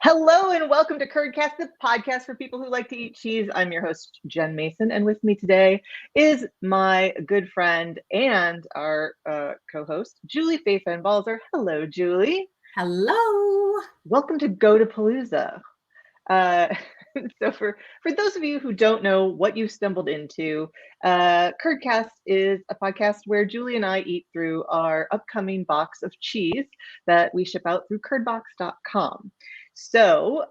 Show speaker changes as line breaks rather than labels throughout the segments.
Hello and welcome to Curdcast, the podcast for people who like to eat cheese. I'm your host, Jen Mason, and with me today is my good friend and our co-host, Julie Faye Balzer. Hello, Julie.
Hello.
Welcome to Goatapalooza. So for those of you who don't know what you stumbled into, Curdcast is a podcast where Julie and I eat through our upcoming box of cheese that we ship out through Curdbox.com. So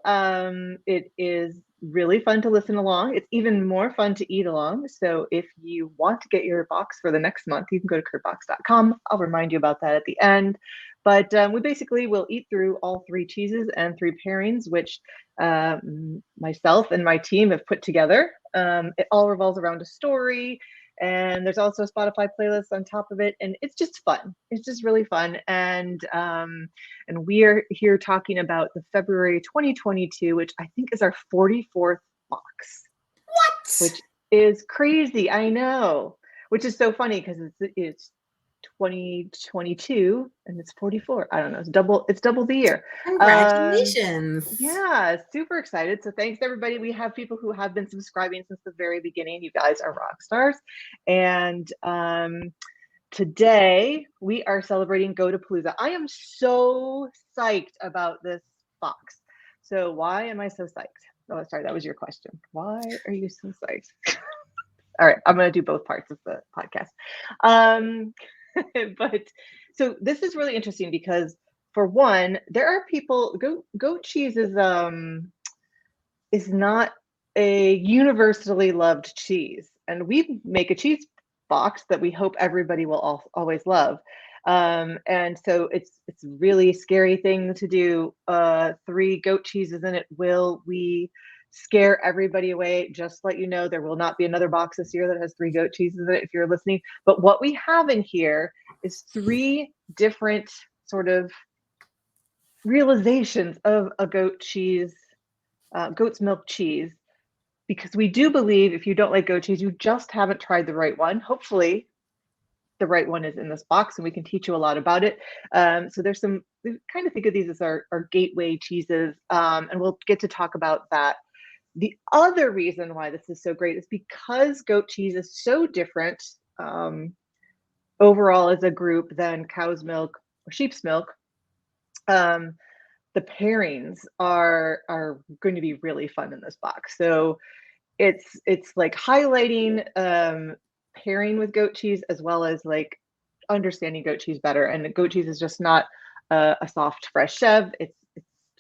it is really fun to listen along. It's even more fun to eat along. So if you want to get your box for the next month, you can go to Curdbox.com. I'll remind you about that at the end. But we basically will eat through all three cheeses and three pairings, which myself and my team have put together. It all revolves around a story, and there's also a Spotify playlist on top of it, and it's just fun. It's just really fun, and we're here talking about the February 2022, which I think is our 44th box.
What?
Which is crazy, I know. Which is so funny because it's 2022 and it's 44. I don't know. It's double the year.
Congratulations.
Yeah, super excited. So thanks everybody. We have people who have been subscribing since the very beginning. You guys are rock stars. And today we are celebrating Goatapalooza. I am so psyched about this box. So why am I so psyched? Oh, sorry, that was your question. Why are you so psyched? All right, I'm going to do both parts of the podcast. But so this is really interesting because, for one, there are people. Goat cheese is not a universally loved cheese, and we make a cheese box that we hope everybody will always love. And so it's a really scary thing to do. 3 goat cheeses in it. Will we scare everybody away? Just let you know, there will not be another box this year that has 3 goat cheeses in it if you're listening. But what we have in here is 3 different sort of realizations of a goat cheese, goat's milk cheese, because we do believe if you don't like goat cheese, you just haven't tried the right one. Hopefully the right one is in this box and we can teach you a lot about it. So there's some, we kind of think of these as our gateway cheeses, and we'll get to talk about that. The other reason why this is so great is because goat cheese is so different overall as a group than cow's milk or sheep's milk. The pairings are going to be really fun in this box. So it's like highlighting pairing with goat cheese as well as like understanding goat cheese better. And goat cheese is just not a soft fresh chev. It's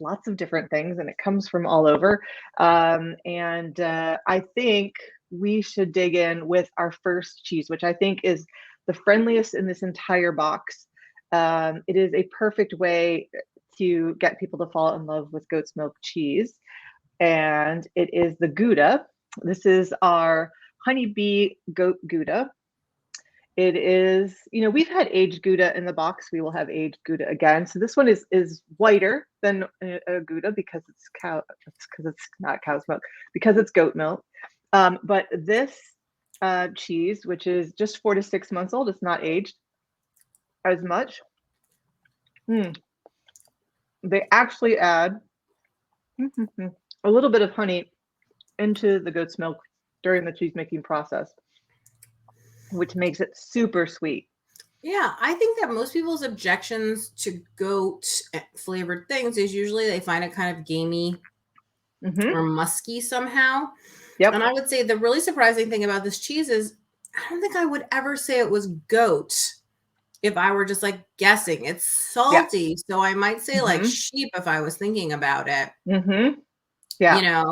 lots of different things, and it comes from all over. I think we should dig in with our first cheese, which I think is the friendliest in this entire box. It is a perfect way to get people to fall in love with goat's milk cheese, and it is the Gouda. This is our honeybee goat Gouda. It is, we've had aged Gouda in the box. We will have aged Gouda again. So this one is whiter than a Gouda because it's not cow's milk, because it's goat milk. But this cheese, which is just 4 to 6 months old, it's not aged as much. They actually add a little bit of honey into the goat's milk during the cheese making process, which makes it super sweet.
Yeah, I think that most people's objections to goat flavored things is usually they find it kind of gamey or musky somehow.
Yep.
And I would say the really surprising thing about this cheese is I don't think I would ever say it was goat if I were just like guessing. It's salty, so I might say like sheep if I was thinking about it.
Yeah.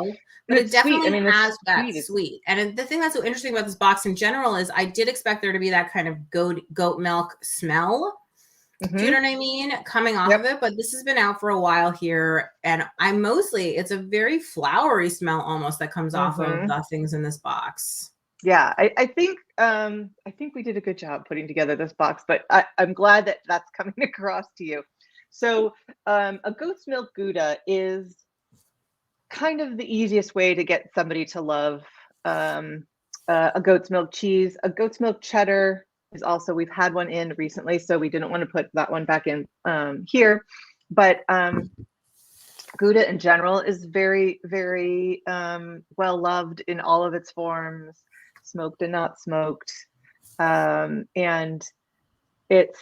But it definitely has that sweet. And the thing that's so interesting about this box in general is I did expect there to be that kind of goat milk smell. Do you know what I mean? Coming off of it. But this has been out for a while here. And it's a very flowery smell almost that comes off of the things in this box.
Yeah, I think we did a good job putting together this box, but I'm glad that that's coming across to you. So a goat's milk Gouda is kind of the easiest way to get somebody to love a goat's milk cheese. A goat's milk cheddar is also, we've had one in recently, so we didn't want to put that one back in here. But Gouda in general is very, very well loved in all of its forms, smoked and not smoked, and it's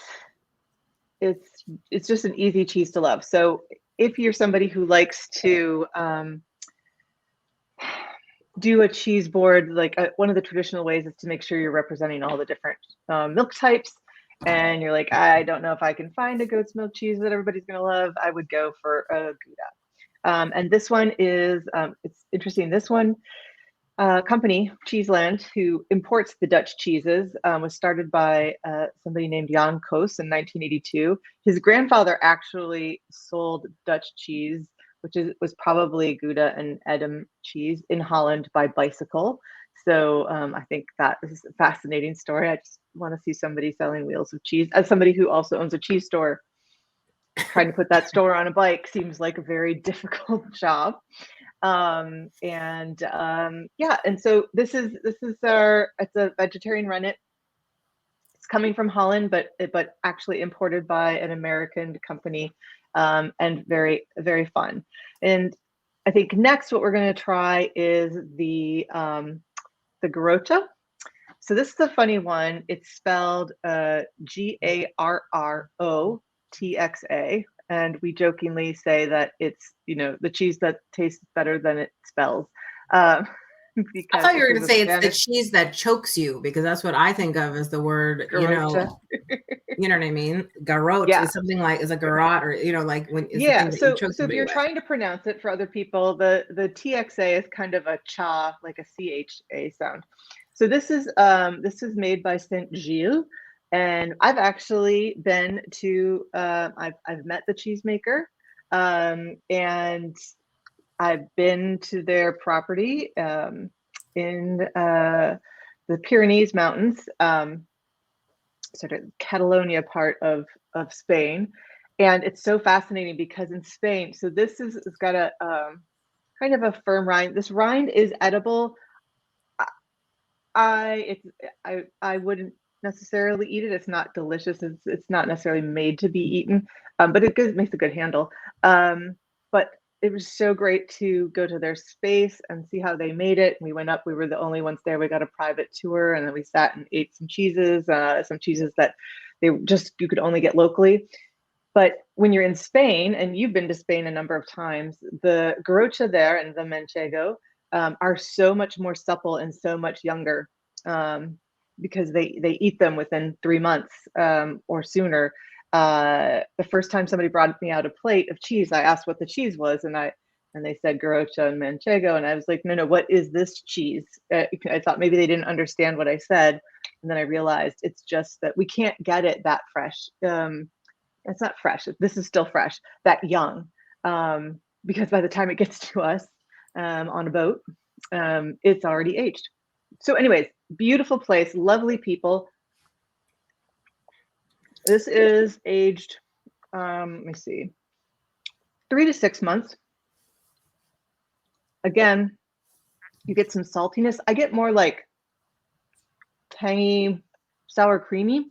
just an easy cheese to love. So if you're somebody who likes to do a cheese board, like one of the traditional ways is to make sure you're representing all the different milk types, and you're like, I don't know if I can find a goat's milk cheese that everybody's going to love, I would go for a Gouda. And this one is, it's interesting, this one company, Cheeseland, who imports the Dutch cheeses, was started by somebody named Jan Koos in 1982. His grandfather actually sold Dutch cheese, which was probably Gouda and Edam cheese, in Holland by bicycle. So I think that is a fascinating story. I just want to see somebody selling wheels of cheese. As somebody who also owns a cheese store, trying to put that store on a bike seems like a very difficult job. Yeah, and so this is it's a vegetarian rennet. It's coming from Holland, but actually imported by an American company, and very, very fun. And I think next what we're going to try is the garrocha. So this is a funny one. It's spelled Garrotxa, and we jokingly say that it's, the cheese that tastes better than it spells.
I thought you were going to say it's the cheese that chokes you, because that's what I think of as the word,
garrocha.
You know what I mean? Garrote is something like, is a garrote, or, like when is
the
thing
so if you're trying to pronounce it for other people, the TXA is kind of a cha, like a CHA sound. So this is made by Saint Gilles, and I've actually been to I've met the cheesemaker, and I've been to their property in the Pyrenees Mountains, sort of Catalonia part of Spain. And it's so fascinating because in Spain, so this it's got a kind of a firm rind. This rind is edible. I wouldn't necessarily eat it. It's not delicious. It's not necessarily made to be eaten, but it makes a good handle. But it was so great to go to their space and see how they made it. We went up. We were the only ones there. We got a private tour, and then we sat and ate some cheeses that you could only get locally. But when you're in Spain, and you've been to Spain a number of times, the garrocha there and the manchego are so much more supple and so much younger, because they eat them within 3 months or sooner. The first time somebody brought me out a plate of cheese, I asked what the cheese was, and they said garrocha and manchego, and I was like, no, what is this cheese? I thought maybe they didn't understand what I said, and then I realized it's just that we can't get it that fresh. It's not fresh. This is still fresh, that young, because by the time it gets to us on a boat, it's already aged. So anyways, beautiful place, lovely people. This is aged, let me see, 3 to 6 months. Again, you get some saltiness. I get more like tangy, sour creamy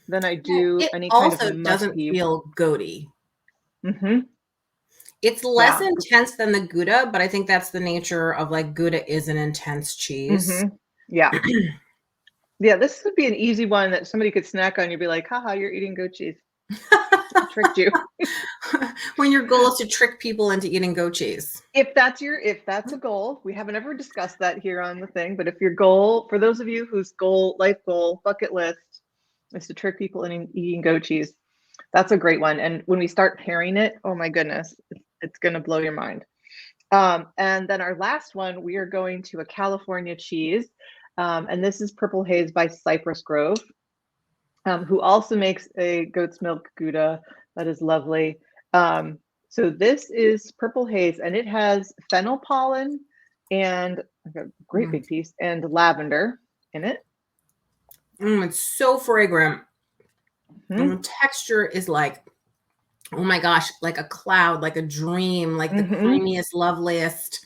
than I do any kind of musky.
It also doesn't feel goaty.
Mm-hmm.
It's less intense than the Gouda, but I think that's the nature of, like, Gouda is an intense cheese.
Mm-hmm. Yeah. Yeah, this would be an easy one that somebody could snack on. You'd be like, haha, you're eating goat cheese. I tricked you.
When your goal is to trick people into eating goat cheese.
If that's a goal, we haven't ever discussed that here on the thing, but if your goal, for those of you whose life goal, bucket list is to trick people into eating goat cheese, that's a great one. And when we start pairing it, oh my goodness, it's going to blow your mind. And then our last one, we are going to a California cheese. And this is Purple Haze by Cypress Grove, who also makes a goat's milk Gouda that is lovely. So this is Purple Haze, and it has fennel pollen and a great big piece and lavender in it.
It's so fragrant.
Mm-hmm.
And the texture is like, oh my gosh, like a cloud, like a dream, like the creamiest, loveliest,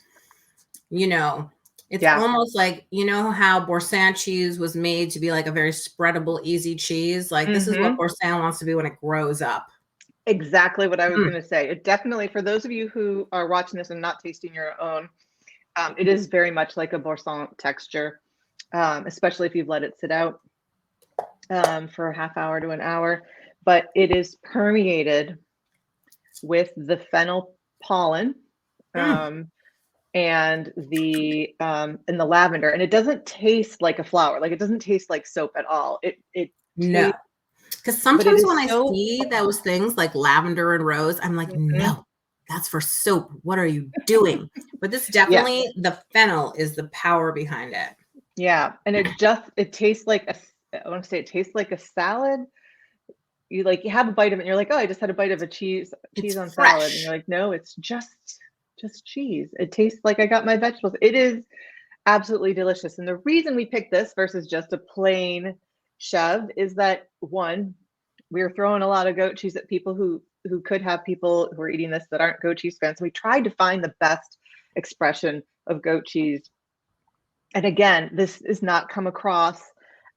It's almost like, how Boursin cheese was made to be like a very spreadable, easy cheese. Like this is what Boursin wants to be when it grows up.
Exactly what I was going to say. It definitely, for those of you who are watching this and not tasting your own, it is very much like a boursin texture, especially if you've let it sit out for a half hour to an hour. But it is permeated with the fennel pollen and the lavender, and it doesn't taste like a flower. Like, it doesn't taste like soap at all.
No. Because sometimes when I see those things like lavender and rose, I'm like, no, that's for soap. What are you doing? But this definitely, the fennel is the power behind it.
Yeah. And it tastes like I want to say it tastes like a salad. You have a bite of it and you're like, oh, I just had a bite of a cheese on salad. And you're like, no, it's just cheese. It tastes like I got my vegetables. It is absolutely delicious. And the reason we picked this versus just a plain shove is that, one, we're throwing a lot of goat cheese at people who could have people who are eating this that aren't goat cheese fans. So we tried to find the best expression of goat cheese. And again, this is not come across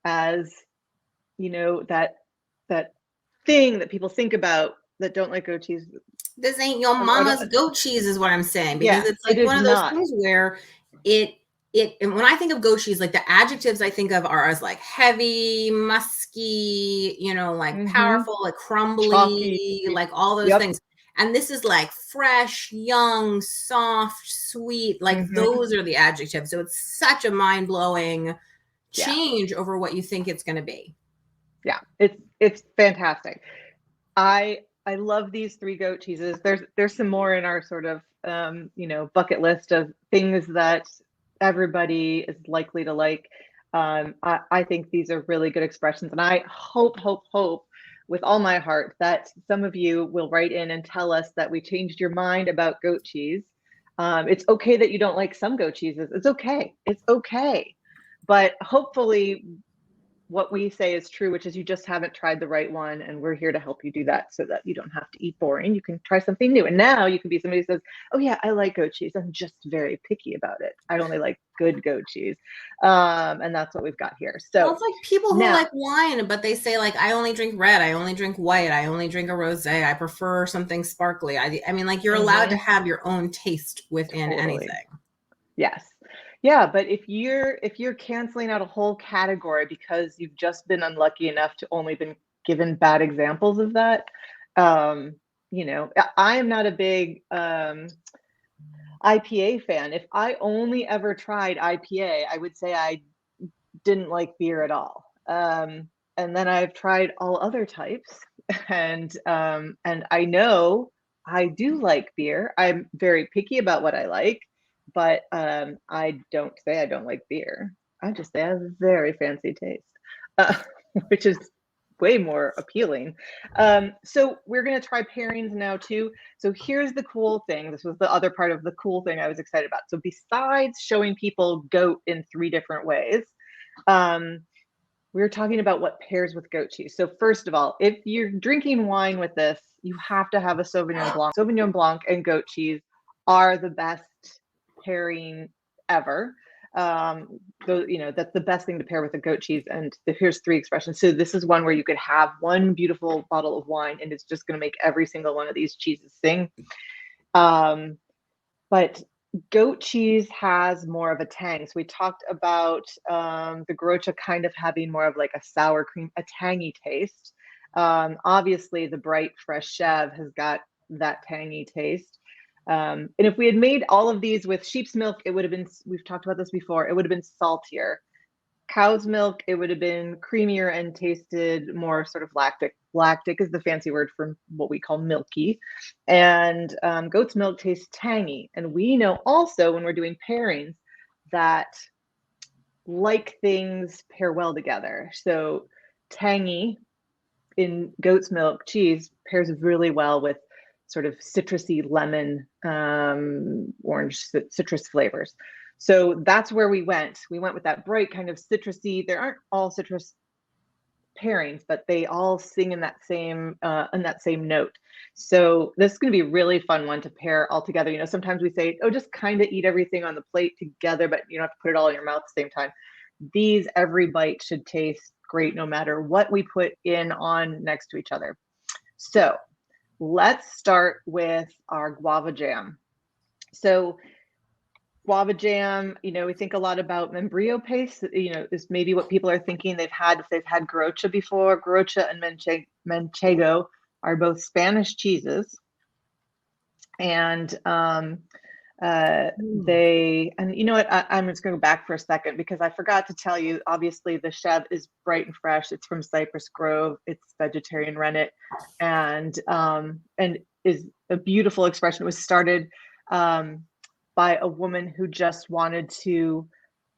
as, that thing that people think about that don't like goat cheese.
This ain't your mama's goat cheese is what I'm saying, because it's like one of those things where and when I think of goat cheese, like the adjectives I think of are as like heavy, musky, like powerful, like crumbly, chalky, like all those things. And this is like fresh, young, soft, sweet, like those are the adjectives. So it's such a mind-blowing change over what you think it's going to be.
Yeah, it's fantastic. I love these 3 goat cheeses. There's some more in our sort of bucket list of things that everybody is likely to like. I think these are really good expressions, and I hope with all my heart that some of you will write in and tell us that we changed your mind about goat cheese. It's okay that you don't like some goat cheeses. It's okay. But hopefully what we say is true, which is you just haven't tried the right one, and we're here to help you do that so that you don't have to eat boring. You can try something new. And now you can be somebody who says, oh yeah, I like goat cheese. I'm just very picky about it. I only like good goat cheese. And that's what we've got here. So
it's like people who like wine, but they say like, I only drink red. I only drink white. I only drink a rosé. I prefer something sparkly. I mean, like, you're allowed to have your own taste within anything.
Yes. Yeah, but if you're canceling out a whole category because you've just been unlucky enough to only been given bad examples of that, I am not a big IPA fan. If I only ever tried IPA, I would say I didn't like beer at all. And then I've tried all other types, and I know I do like beer. I'm very picky about what I like. But I don't say I don't like beer. I just say I have a very fancy taste, which is way more appealing. So we're going to try pairings now too. So here's the cool thing. This was the other part of the cool thing I was excited about. So besides showing people goat in 3 different ways, we were talking about what pairs with goat cheese. So first of all, if you're drinking wine with this, you have to have a Sauvignon Blanc. Sauvignon Blanc and goat cheese are the best pairing ever. That's the best thing to pair with a goat cheese. And here's 3 expressions. So this is one where you could have one beautiful bottle of wine and it's just going to make every single one of these cheeses sing. But goat cheese has more of a tang. So we talked about the Grocha kind of having more of like a sour cream, a tangy taste. Obviously the bright fresh Chev has got that tangy taste. And if we had made all of these with sheep's milk, it would have been, we've talked about this before, it would have been saltier. Cow's milk, it would have been creamier and tasted more sort of lactic. Lactic is the fancy word for what we call milky. And goat's milk tastes tangy. And we know also when we're doing pairings that like things pair well together. So tangy in goat's milk cheese pairs really well with sort of citrusy lemon, orange citrus flavors. So that's where we went. We went with that bright kind of citrusy. There aren't all citrus pairings, but they all sing in that same note. So this is going to be a really fun one to pair all together. Sometimes we say, oh, just kind of eat everything on the plate together, but you don't have to put it all in your mouth at the same time. These, every bite should taste great no matter what we put in on next to each other. So let's start with our guava jam. So guava jam, we think a lot about membrillo paste, is maybe what people are thinking they've had if they've had guarocha before. Guarocha and manchego are both Spanish cheeses. And and you know what, I'm just going to go back for a second because I forgot to tell you, obviously the chev is bright and fresh. It's from Cypress Grove. It's vegetarian rennet, and is a beautiful expression. It was started by a woman who just wanted to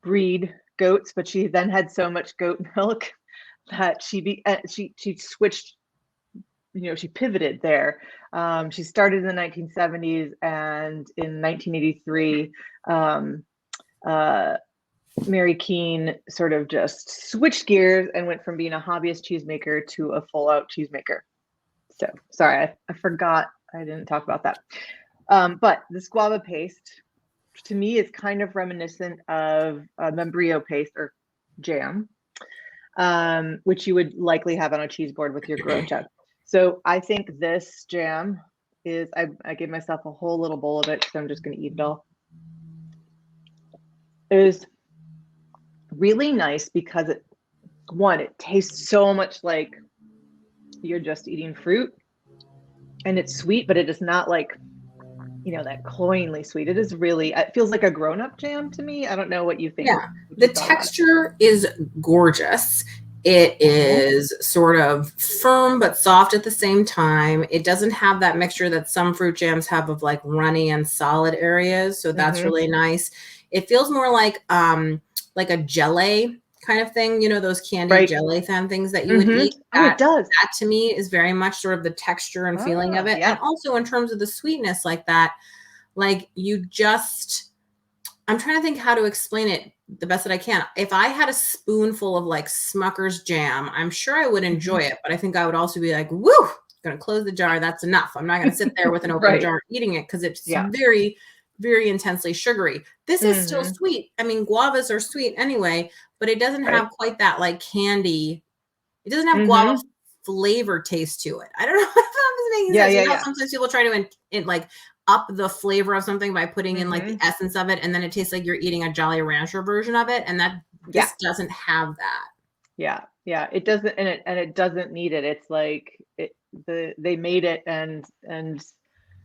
breed goats, but she then had so much goat milk that she switched. She pivoted there. She started in the 1970s, and in 1983, Mary Keene sort of just switched gears and went from being a hobbyist cheesemaker to a full-out cheesemaker. So sorry, I forgot I didn't talk about that. But this guava paste, to me, is kind of reminiscent of membrillo paste or jam, which you would likely have on a cheese board with your guarocha. So I think this jam is, I gave myself a whole little bowl of it, so I'm just going to eat it all. It is really nice because it tastes so much like you're just eating fruit, and it's sweet, but it is not like, that cloyingly sweet. It is really, it feels like a grown-up jam to me. I don't know what you think.
Yeah, the texture is gorgeous. It is sort of firm but soft at the same time. It doesn't have that mixture that some fruit jams have of like runny and solid areas. So that's really nice. It feels more like a jelly kind of thing, those candy jelly things that you would eat.
It does.
That to me is very much sort of the texture and feeling of it. Yeah. And also in terms of the sweetness like that, like I'm trying to think how to explain it the best that I can. If I had a spoonful of like Smucker's jam, I'm sure I would enjoy it, but I think I would also be like, woo, I'm going to close the jar. That's enough. I'm not going to sit there with an open jar eating it because it's very, very intensely sugary. This is still sweet. I mean, guavas are sweet anyway, but it doesn't have quite that like candy. It doesn't have guava flavor taste to it. I don't know if I'm making sense. Sometimes people try to like up the flavor of something by putting in like the essence of it, and then it tastes like you're eating a Jolly Rancher version of it, and this doesn't have that.
It doesn't, and it doesn't need it. It's like they made it and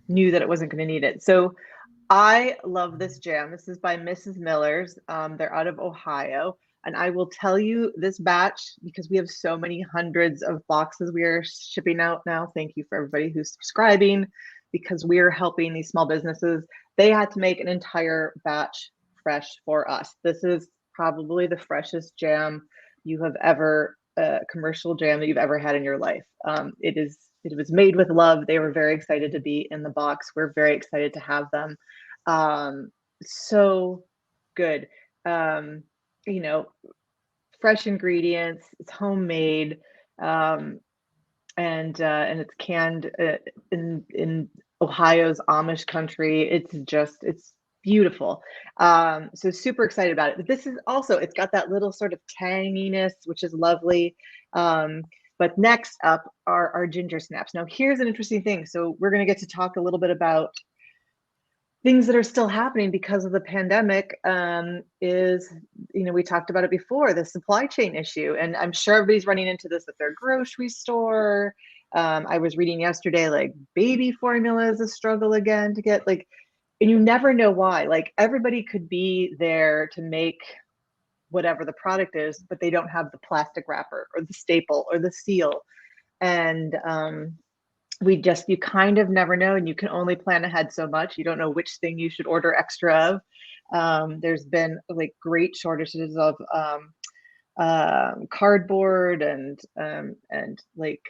knew that it wasn't going to need it. So I love this jam. This is by Mrs. Miller's. They're out of Ohio. And I will tell you, this batch, because we have so many hundreds of boxes we are shipping out now. Thank you for everybody who's subscribing, because we're helping these small businesses. They had to make an entire batch fresh for us. This is probably the freshest jam you have ever, commercial jam that you've ever had in your life. It was made with love. They were very excited to be in the box. We're very excited to have them. So good. Fresh ingredients. It's homemade, and it's canned in Ohio's Amish country. It's beautiful. So super excited about it. But this is also, it's got that little sort of tanginess, which is lovely. But next up are our ginger snaps. Now here's an interesting thing. So we're going to get to talk a little bit about things that are still happening because of the pandemic. We talked about it before, the supply chain issue, and I'm sure everybody's running into this at their grocery store. I was reading yesterday, like baby formula is a struggle again to get, like, and you never know why. Like everybody could be there to make whatever the product is, but they don't have the plastic wrapper or the staple or the seal. And you kind of never know, and you can only plan ahead so much. You don't know which thing you should order extra of. There's been like great shortages of cardboard, and like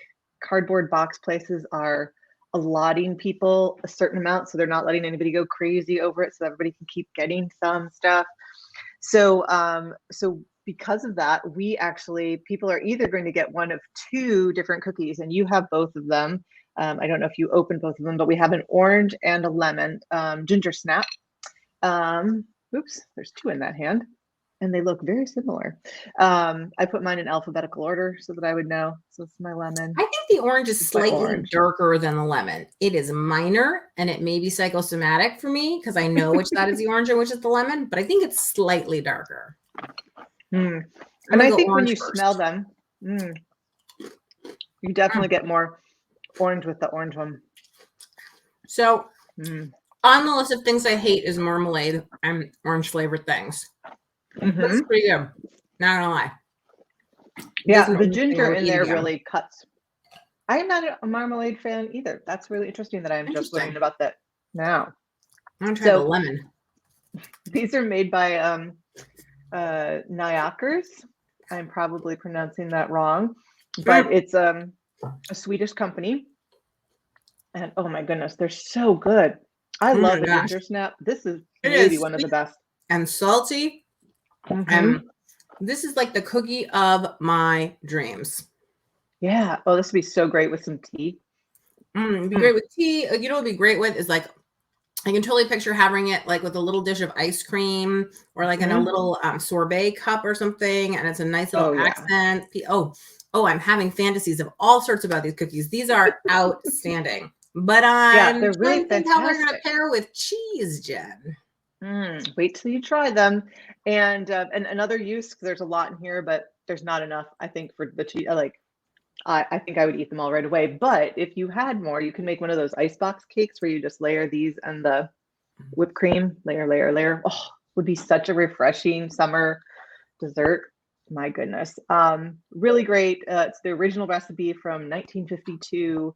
cardboard box places are allotting people a certain amount, so they're not letting anybody go crazy over it, so everybody can keep getting some stuff. So because of that, people are either going to get one of two different cookies, and you have both of them. I don't know if you opened both of them, but we have an orange and a lemon ginger snap. Oops, there's two in that hand. and they look very similar. I put mine in alphabetical order so that I would know. So it's my lemon.
I think the orange is slightly darker than the lemon. It is minor, and it may be psychosomatic for me because I know which side is the orange and which is the lemon, but I think it's slightly darker.
And I think when you smell them, you definitely get more orange with the orange one.
So on the list of things I hate is marmalade and orange flavored things. That's pretty good. Not gonna lie.
Yeah, the ginger in there really cuts. I am not a marmalade fan either. That's really interesting that I'm just learning about that now.
I'm gonna try the lemon.
These are made by Nyakers. I'm probably pronouncing that wrong, but it's a Swedish company. And oh my goodness, they're so good. I love the ginger snap. This is maybe one of the best.
And salty. And this is like the cookie of my dreams.
Yeah. Oh, this would be so great with some tea.
It'd be great with tea. You know what it'd be great with is like, I can totally picture having it like with a little dish of ice cream or like in a little sorbet cup or something. And it's a nice little accent. Oh, I'm having fantasies of all sorts about these cookies. These are outstanding. But
they're really fantastic.
How they're going to pair with cheese, Jen.
Wait till you try them. And another use, because there's a lot in here, but there's not enough, I think, for the cheese. I think I would eat them all right away. But if you had more, you can make one of those icebox cakes where you just layer these and the whipped cream, layer. Oh, would be such a refreshing summer dessert. My goodness. Really great. It's the original recipe from 1952.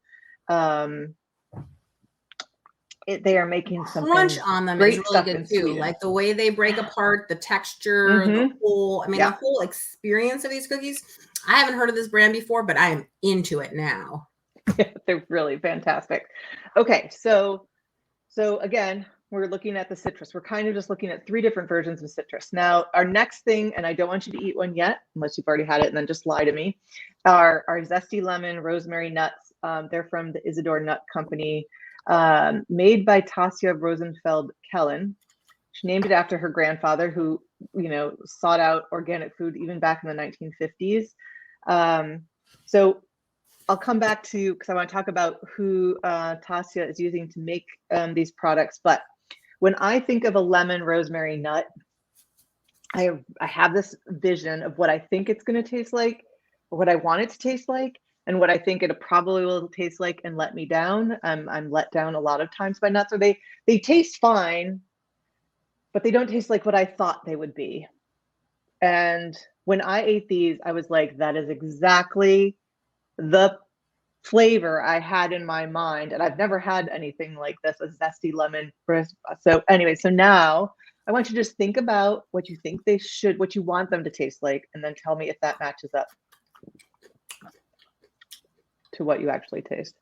They are making some
crunch on them is really good too.
Sweden.
Like the way they break apart, the texture, the whole, the whole experience of these cookies. I haven't heard of this brand before, but I am into it now.
Yeah, they're really fantastic. Okay, so again, we're looking at the citrus. We're kind of just looking at 3 different versions of citrus. Now, our next thing, and I don't want you to eat one yet, unless you've already had it and then just lie to me, are Zesty lemon, rosemary nuts. They're from the Isidore Nut Company. Made by Tasia Rosenfeld-Kellen. She named it after her grandfather, who, sought out organic food even back in the 1950s. So I'll come back to, because I want to talk about who Tasia is using to make these products. But when I think of a lemon rosemary nut, I have this vision of what I think it's going to taste like, or what I want it to taste like, and what I think it probably will taste like and let me down. I'm let down a lot of times by nuts, or they taste fine, but they don't taste like what I thought they would be. And when I ate these, I was like, that is exactly the flavor I had in my mind. And I've never had anything like this, a zesty lemon. So anyway, so now I want you to just think about what you think what you want them to taste like, and then tell me if that matches up to what you actually taste.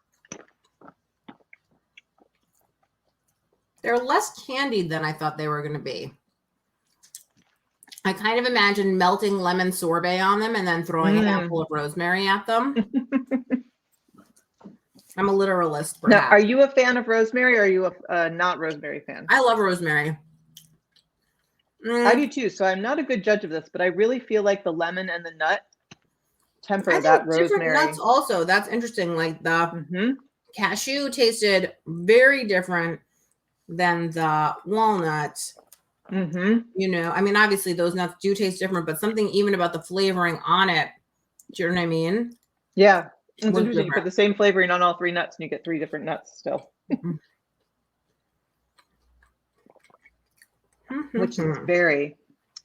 They're less candied than I thought they were going to be. I kind of imagined melting lemon sorbet on them and then throwing a handful of rosemary at them. I'm a literalist.
Now, are you a fan of rosemary, or are you a not rosemary fan?
I love rosemary.
I do too. So I'm not a good judge of this, but I really feel like the lemon and the nut temper that rosemary.
Nuts also. That's interesting. Like the cashew tasted very different than the walnut. Obviously those nuts do taste different, but something even about the flavoring on it. Do you know what I mean?
Yeah. It's interesting. You put the same flavoring on all 3 nuts and you get 3 different nuts still. Which is very,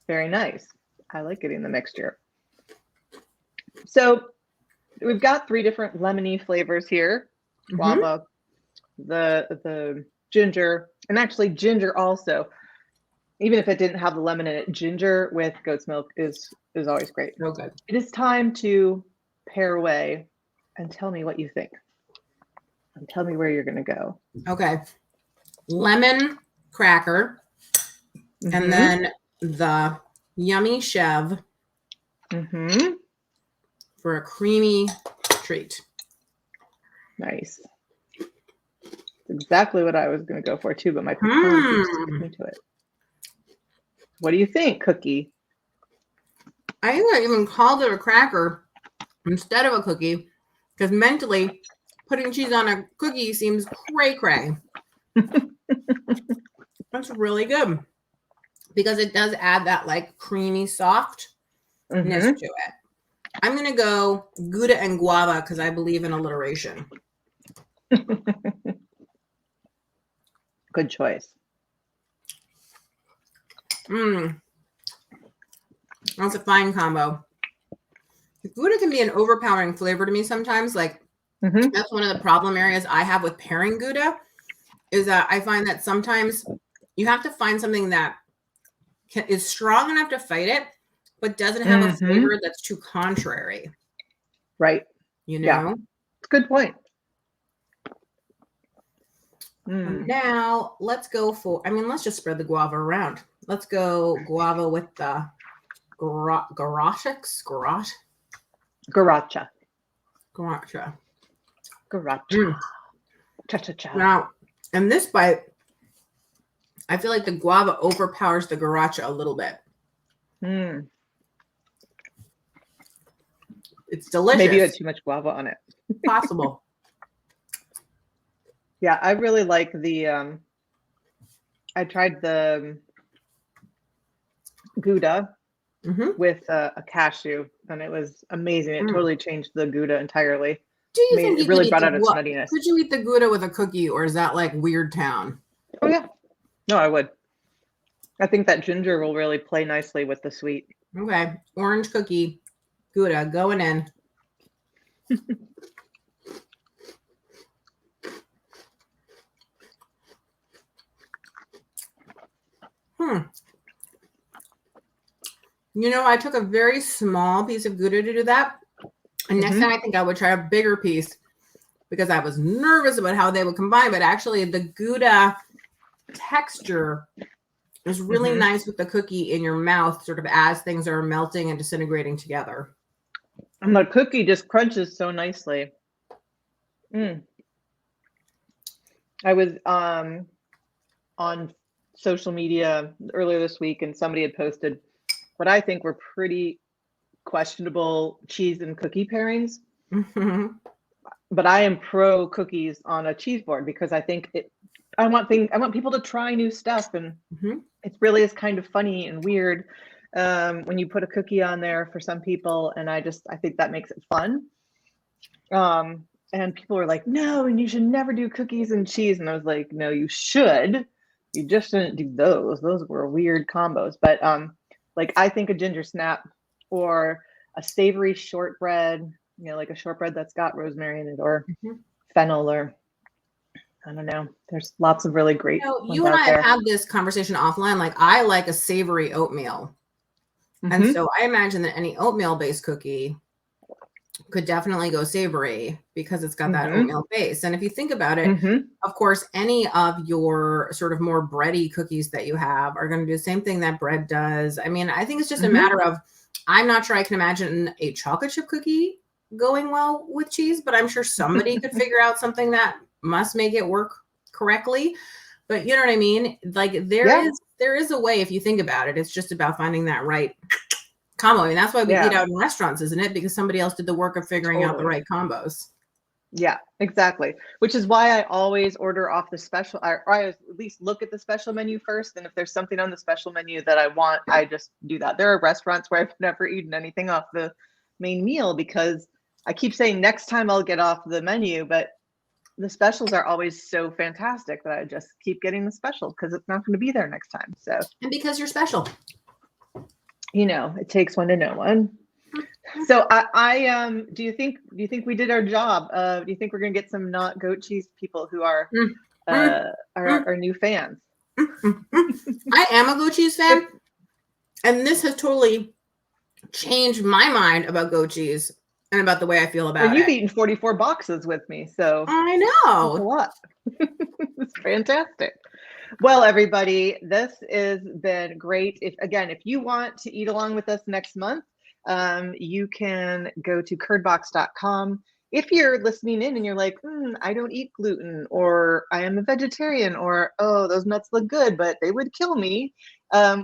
very nice. I like getting the mixture. So we've got 3 different lemony flavors here. Guava, the ginger, and actually ginger also. Even if it didn't have the lemon in it, ginger with goat's milk is always great.
Real good.
It is time to pair away and tell me what you think. And tell me where you're going to go.
Okay. Lemon cracker. And then the yummy chev for a creamy treat.
Nice. It's exactly what I was going to go for too, but my tongue keeps sticking to it. What do you think, Cookie?
I think I even called it a cracker instead of a cookie because mentally putting cheese on a cookie seems cray-cray. That's really good because it does add that like creamy softness to it. I'm going to go Gouda and Guava because I believe in alliteration.
Good choice.
That's a fine combo. Gouda can be an overpowering flavor to me sometimes. Like that's one of the problem areas I have with pairing Gouda is that I find that sometimes you have to find something that is strong enough to fight it, but doesn't have a flavor that's too contrary.
Right.
You know?
Yeah. It's a good point.
Now let's go for, let's just spread the guava around. Let's go guava with the Garacha.
Cha-cha-cha.
Now, in this bite, I feel like the guava overpowers the Garacha a little bit. It's delicious.
Maybe you had too much guava on it.
Possible.
Yeah, I really like the, I tried the Gouda with a cashew, and it was amazing. It totally changed the Gouda entirely.
Do you think
it really brought out its nuttiness?
Could you eat the Gouda with a cookie, or is that like Weird Town?
Oh, yeah. No, I would. I think that ginger will really play nicely with the sweet.
Okay. Orange cookie, Gouda going in. You know, I took a very small piece of Gouda to do that. And next time I think I would try a bigger piece because I was nervous about how they would combine. But actually, the Gouda texture is really nice with the cookie in your mouth, sort of as things are melting and disintegrating together.
And the cookie just crunches so nicely. I was on social media earlier this week, and somebody had posted what I think were pretty questionable cheese and cookie pairings. But I am pro cookies on a cheese board because I think I want people to try new stuff, and it really is kind of funny and weird when you put a cookie on there for some people, and I think that makes it fun. And people were like, no, and you should never do cookies and cheese, and I was like, no, you should. You just shouldn't do those. Those were weird combos. But like I think a ginger snap or a savory shortbread, you know, like a shortbread that's got rosemary in it or fennel, or I don't know. There's lots of really great ones
you and
out
I
there.
have had this conversation offline. Like I like a savory oatmeal. And so I imagine that any oatmeal-based cookie could definitely go savory because it's got that oatmeal base. And if you think about it, of course, any of your sort of more bready cookies that you have are going to do the same thing that bread does. I mean, I think it's just a matter of, I'm not sure I can imagine a chocolate chip cookie going well with cheese, but I'm sure somebody could figure out something that must make it work correctly. But you know what I mean? Like there is a way if you think about it. It's just about finding that right combo. I mean, that's why we eat out in restaurants, isn't it? Because somebody else did the work of figuring out the right combos.
Yeah, exactly. Which is why I always order off the special, or I at least look at the special menu first. And if there's something on the special menu that I want, I just do that. There are restaurants where I've never eaten anything off the main meal because I keep saying next time I'll get off the menu, but the specials are always so fantastic that I just keep getting the special because it's not going to be there next time. So,
and because you're special.
You know, it takes one to know one. So I do you think we did our job? Do you think we're gonna get some not goat cheese people who are our new fans?
I am a goat cheese fan, and this has totally changed my mind about goat cheese and about the way I feel about it.
And you've eaten 44 boxes with me, so
I know.
That's a lot. It's fantastic. Well, everybody, this has been great. If you want to eat along with us next month, you can go to curdbox.com. If you're listening in and you're like, I don't eat gluten, or I am a vegetarian, or, oh, those nuts look good, but they would kill me.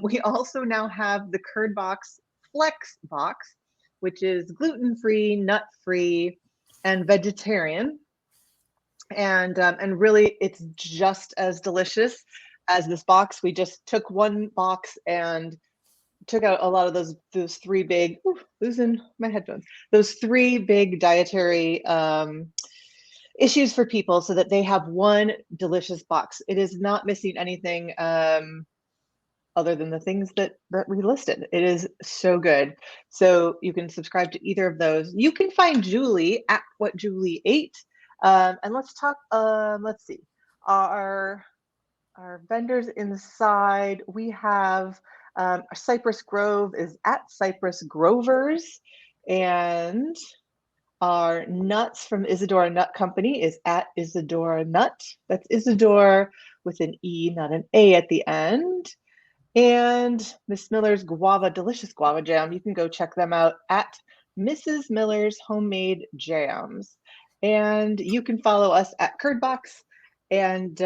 We also now have the Curdbox Flex box, which is gluten-free, nut-free, and vegetarian. And really, it's just as delicious as this box. We just took one box and took out a lot of those three big, losing my headphones, those three big dietary issues for people so that they have one delicious box. It is not missing anything other than the things that we listed. It is so good. So you can subscribe to either of those. You can find Julie at What Julie Ate. And let's talk, let's see, our vendors inside. We have Cypress Grove is at Cypress Grovers, and our nuts from Isadora Nut Company is at Isadora Nut. That's Isadora with an E, not an A at the end. And Miss Miller's delicious guava jam. You can go check them out at Mrs. Miller's Homemade Jams. And you can follow us at Curdbox. And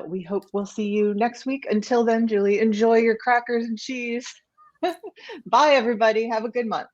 we hope we'll see you next week. Until then, Julie, enjoy your crackers and cheese. Bye, everybody. Have a good month.